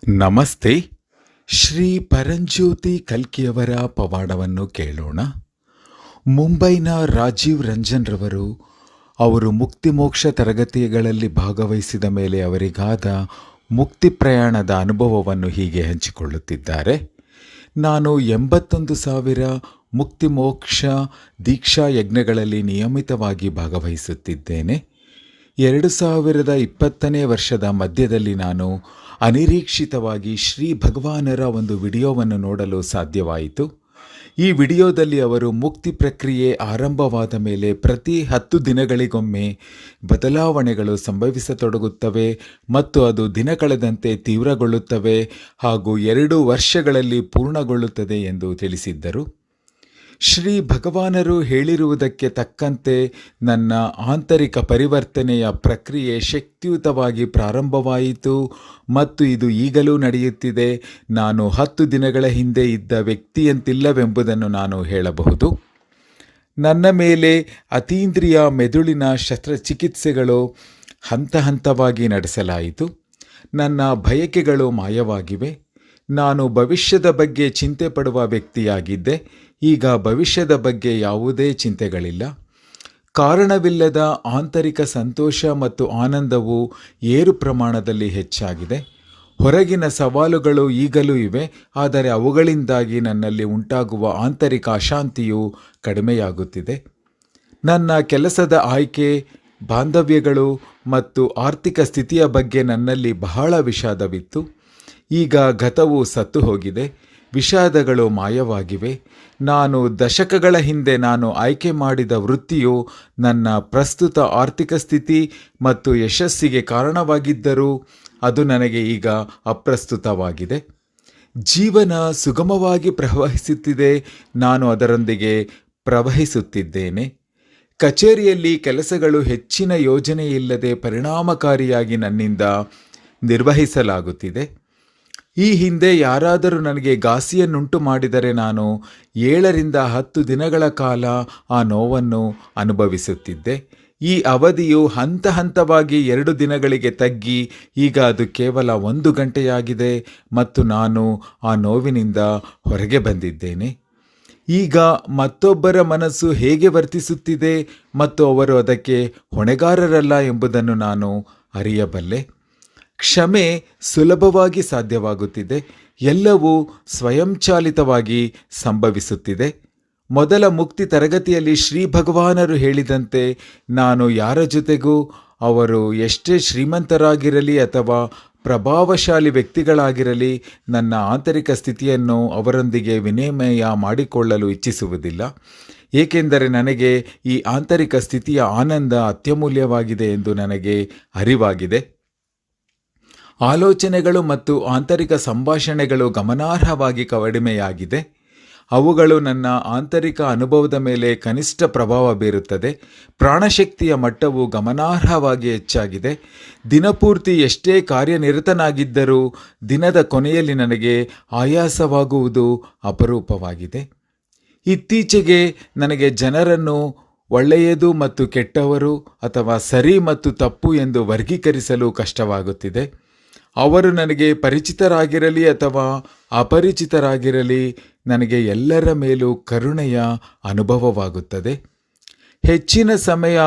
ನಮಸ್ತೆ. ಶ್ರೀ ಪರಂಜ್ಯೋತಿ ಕಲ್ಕಿಯವರ ಪವಾಡವನ್ನು ಕೇಳೋಣ. ಮುಂಬೈನ ರಾಜೀವ್ ರಂಜನ್ ರವರು ಅವರು ಮುಕ್ತಿ ಮೋಕ್ಷ ತರಗತಿಗಳಲ್ಲಿ ಭಾಗವಹಿಸಿದ ಮೇಲೆ ಅವರಿಗಾದ ಮುಕ್ತಿ ಪ್ರಯಾಣದ ಅನುಭವವನ್ನು ಹೀಗೆ ಹಂಚಿಕೊಳ್ಳುತ್ತಿದ್ದಾರೆ. ನಾನು 81,000 ಮುಕ್ತಿ ಮೋಕ್ಷ ದೀಕ್ಷಾ ಯಜ್ಞಗಳಲ್ಲಿ ನಿಯಮಿತವಾಗಿ ಭಾಗವಹಿಸುತ್ತಿದ್ದೇನೆ. 2020ನೇ ವರ್ಷದ ಮಧ್ಯದಲ್ಲಿ ನಾನು ಅನಿರೀಕ್ಷಿತವಾಗಿ ಶ್ರೀ ಭಗವಾನರ ಒಂದು ವಿಡಿಯೋವನ್ನು ನೋಡಲು ಸಾಧ್ಯವಾಯಿತು. ಈ ವಿಡಿಯೋದಲ್ಲಿ ಅವರು ಮುಕ್ತಿ ಪ್ರಕ್ರಿಯೆ ಆರಂಭವಾದ ಮೇಲೆ ಪ್ರತಿ 10 ದಿನಗಳಿಗೊಮ್ಮೆ ಬದಲಾವಣೆಗಳು ಸಂಭವಿಸತೊಡಗುತ್ತವೆ ಮತ್ತು ಅದು ದಿನ ಕಳೆದಂತೆ ತೀವ್ರಗೊಳ್ಳುತ್ತವೆ ಹಾಗೂ 2 ವರ್ಷಗಳಲ್ಲಿ ಪೂರ್ಣಗೊಳ್ಳುತ್ತದೆ ಎಂದು ತಿಳಿಸಿದ್ದರು. ಶ್ರೀ ಭಗವಾನರು ಹೇಳಿರುವುದಕ್ಕೆ ತಕ್ಕಂತೆ ನನ್ನ ಆಂತರಿಕ ಪರಿವರ್ತನೆಯ ಪ್ರಕ್ರಿಯೆ ಶಕ್ತಿಯುತವಾಗಿ ಪ್ರಾರಂಭವಾಯಿತು ಮತ್ತು ಇದು ಈಗಲೂ ನಡೆಯುತ್ತಿದೆ. ನಾನು 10 ದಿನಗಳ ಹಿಂದೆ ಇದ್ದ ವ್ಯಕ್ತಿಯಂತಿಲ್ಲವೆಂಬುದನ್ನು ನಾನು ಹೇಳಬಹುದು. ನನ್ನ ಮೇಲೆ ಅತೀಂದ್ರಿಯ ಮೆದುಳಿನ ಶಸ್ತ್ರಚಿಕಿತ್ಸೆಗಳು ಹಂತ ಹಂತವಾಗಿ ನಡೆಸಲಾಯಿತು. ನನ್ನ ಬಯಕೆಗಳು ಮಾಯವಾಗಿವೆ. ನಾನು ಭವಿಷ್ಯದ ಬಗ್ಗೆ ಚಿಂತೆ ಪಡುವ ವ್ಯಕ್ತಿಯಾಗಿದ್ದೆ. ಈಗ ಭವಿಷ್ಯದ ಬಗ್ಗೆ ಯಾವುದೇ ಚಿಂತೆಗಳಿಲ್ಲ. ಕಾರಣವಿಲ್ಲದ ಆಂತರಿಕ ಸಂತೋಷ ಮತ್ತು ಆನಂದವು ಏರು ಪ್ರಮಾಣದಲ್ಲಿ ಹೆಚ್ಚಾಗಿದೆ. ಹೊರಗಿನ ಸವಾಲುಗಳು ಈಗಲೂ ಇವೆ, ಆದರೆ ಅವುಗಳಿಂದಾಗಿ ನನ್ನಲ್ಲಿ ಉಂಟಾಗುವ ಆಂತರಿಕ ಅಶಾಂತಿಯು ಕಡಿಮೆಯಾಗುತ್ತಿದೆ. ನನ್ನ ಕೆಲಸದ ಆಯ್ಕೆ, ಬಾಂಧವ್ಯಗಳು ಮತ್ತು ಆರ್ಥಿಕ ಸ್ಥಿತಿಯ ಬಗ್ಗೆ ನನ್ನಲ್ಲಿ ಬಹಳ ವಿಷಾದವಿತ್ತು. ಈಗ ಗತವು ಸತ್ತು ಹೋಗಿದೆ. ವಿಷಾದಗಳು ಮಾಯವಾಗಿವೆ. ನಾನು ದಶಕಗಳ ಹಿಂದೆ ನಾನು ಆಯ್ಕೆ ಮಾಡಿದ ವೃತ್ತಿಯು ನನ್ನ ಪ್ರಸ್ತುತ ಆರ್ಥಿಕ ಸ್ಥಿತಿ ಮತ್ತು ಯಶಸ್ಸಿಗೆ ಕಾರಣವಾಗಿದ್ದರೂ ಅದು ನನಗೆ ಈಗ ಅಪ್ರಸ್ತುತವಾಗಿದೆ. ಜೀವನ ಸುಗಮವಾಗಿ ಪ್ರವಹಿಸುತ್ತಿದೆ. ನಾನು ಅದರೊಂದಿಗೆ ಪ್ರವಹಿಸುತ್ತಿದ್ದೇನೆ. ಕಚೇರಿಯಲ್ಲಿ ಕೆಲಸಗಳು ಹೆಚ್ಚಿನ ಯೋಜನೆಯಿಲ್ಲದೆ ಪರಿಣಾಮಕಾರಿಯಾಗಿ ನನ್ನಿಂದ ನಿರ್ವಹಿಸಲಾಗುತ್ತಿದೆ. ಈ ಹಿಂದೆ ಯಾರಾದರೂ ನನಗೆ ಘಾಸಿಯನ್ನುಂಟು ಮಾಡಿದರೆ ನಾನು 7ರಿಂದ 10 ದಿನಗಳ ಕಾಲ ಆ ನೋವನ್ನು ಅನುಭವಿಸುತ್ತಿದ್ದೆ. ಈ ಅವಧಿಯು ಹಂತ ಹಂತವಾಗಿ 2 ದಿನಗಳಿಗೆ ತಗ್ಗಿ ಈಗ ಅದು ಕೇವಲ 1 ಗಂಟೆಯಾಗಿದೆ ಮತ್ತು ನಾನು ಆ ನೋವಿನಿಂದ ಹೊರಗೆ ಬಂದಿದ್ದೇನೆ. ಈಗ ಮತ್ತೊಬ್ಬರ ಮನಸ್ಸು ಹೇಗೆ ವರ್ತಿಸುತ್ತಿದೆ ಮತ್ತು ಅವರು ಅದಕ್ಕೆ ಹೊಣೆಗಾರರಲ್ಲ ಎಂಬುದನ್ನು ನಾನು ಅರಿಯಬಲ್ಲೆ. ಕ್ಷಮೆ ಸುಲಭವಾಗಿ ಸಾಧ್ಯವಾಗುತ್ತಿದೆ. ಎಲ್ಲವೂ ಸ್ವಯಂಚಾಲಿತವಾಗಿ ಸಂಭವಿಸುತ್ತಿದೆ. ಮೊದಲ ಮುಕ್ತಿ ತರಗತಿಯಲ್ಲಿ ಶ್ರೀ ಭಗವಾನರು ಹೇಳಿದಂತೆ ನಾನು ಯಾರ ಜೊತೆಗೂ, ಅವರು ಎಷ್ಟೇ ಶ್ರೀಮಂತರಾಗಿರಲಿ ಅಥವಾ ಪ್ರಭಾವಶಾಲಿ ವ್ಯಕ್ತಿಗಳಾಗಿರಲಿ, ನನ್ನ ಆಂತರಿಕ ಸ್ಥಿತಿಯನ್ನು ಅವರೊಂದಿಗೆ ವಿನಿಮಯ ಮಾಡಿಕೊಳ್ಳಲು ಇಚ್ಛಿಸುವುದಿಲ್ಲ. ಏಕೆಂದರೆ ನನಗೆ ಈ ಆಂತರಿಕ ಸ್ಥಿತಿಯ ಆನಂದ ಅತ್ಯಮೂಲ್ಯವಾಗಿದೆ ಎಂದು ನನಗೆ ಅರಿವಾಗಿದೆ. ಆಲೋಚನೆಗಳು ಮತ್ತು ಆಂತರಿಕ ಸಂಭಾಷಣೆಗಳು ಗಮನಾರ್ಹವಾಗಿ ಕಡಿಮೆಯಾಗಿದೆ. ಅವುಗಳು ನನ್ನ ಆಂತರಿಕ ಅನುಭವದ ಮೇಲೆ ಕನಿಷ್ಠ ಪ್ರಭಾವ ಬೀರುತ್ತದೆ. ಪ್ರಾಣಶಕ್ತಿಯ ಮಟ್ಟವು ಗಮನಾರ್ಹವಾಗಿ ಹೆಚ್ಚಾಗಿದೆ. ದಿನಪೂರ್ತಿ ಎಷ್ಟೇ ಕಾರ್ಯನಿರತನಾಗಿದ್ದರೂ ದಿನದ ಕೊನೆಯಲ್ಲಿ ನನಗೆ ಆಯಾಸವಾಗುವುದು ಅಪರೂಪವಾಗಿದೆ. ಇತ್ತೀಚೆಗೆ ನನಗೆ ಜನರನ್ನು ಒಳ್ಳೆಯದು ಮತ್ತು ಕೆಟ್ಟವರು ಅಥವಾ ಸರಿ ಮತ್ತು ತಪ್ಪು ಎಂದು ವರ್ಗೀಕರಿಸಲು ಕಷ್ಟವಾಗುತ್ತಿದೆ. ಅವರು ನನಗೆ ಪರಿಚಿತರಾಗಿರಲಿ ಅಥವಾ ಅಪರಿಚಿತರಾಗಿರಲಿ, ನನಗೆ ಎಲ್ಲರ ಮೇಲೂ ಕರುಣೆಯ ಅನುಭವವಾಗುತ್ತದೆ. ಹೆಚ್ಚಿನ ಸಮಯ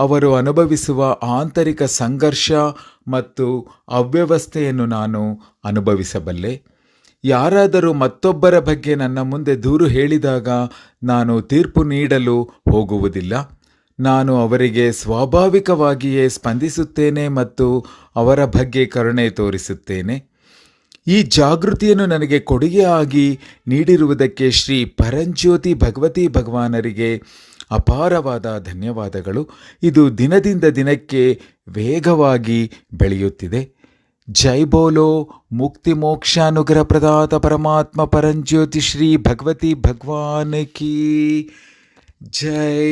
ಅವರು ಅನುಭವಿಸುವ ಆಂತರಿಕ ಸಂಘರ್ಷ ಮತ್ತು ಅವ್ಯವಸ್ಥೆಯನ್ನು ನಾನು ಅನುಭವಿಸಬಲ್ಲೆ. ಯಾರಾದರೂ ಮತ್ತೊಬ್ಬರ ಬಗ್ಗೆ ನನ್ನ ಮುಂದೆ ದೂರು ಹೇಳಿದಾಗ ನಾನು ತೀರ್ಪು ನೀಡಲು ಹೋಗುವುದಿಲ್ಲ. ನಾನು ಅವರಿಗೆ ಸ್ವಾಭಾವಿಕವಾಗಿಯೇ ಸ್ಪಂದಿಸುತ್ತೇನೆ ಮತ್ತು ಅವರ ಬಗ್ಗೆ ಕರುಣೆ ತೋರಿಸುತ್ತೇನೆ. ಈ ಜಾಗೃತಿಯನ್ನು ನನಗೆ ಕೊಡುಗೆಯಾಗಿ ನೀಡಿರುವುದಕ್ಕೆ ಶ್ರೀ ಪರಂಜ್ಯೋತಿ ಭಗವತಿ ಭಗವಾನರಿಗೆ ಅಪಾರವಾದ ಧನ್ಯವಾದಗಳು. ಇದು ದಿನದಿಂದ ದಿನಕ್ಕೆ ವೇಗವಾಗಿ ಬೆಳೆಯುತ್ತಿದೆ. ಜೈ ಬೋಲೋ ಮುಕ್ತಿ ಮೋಕ್ಷಾನುಗ್ರಹ ಪ್ರದಾತ ಪರಮಾತ್ಮ ಪರಂಜ್ಯೋತಿ ಶ್ರೀ ಭಗವತಿ ಭಗವಾನ್ ಕಿ ಜೈ.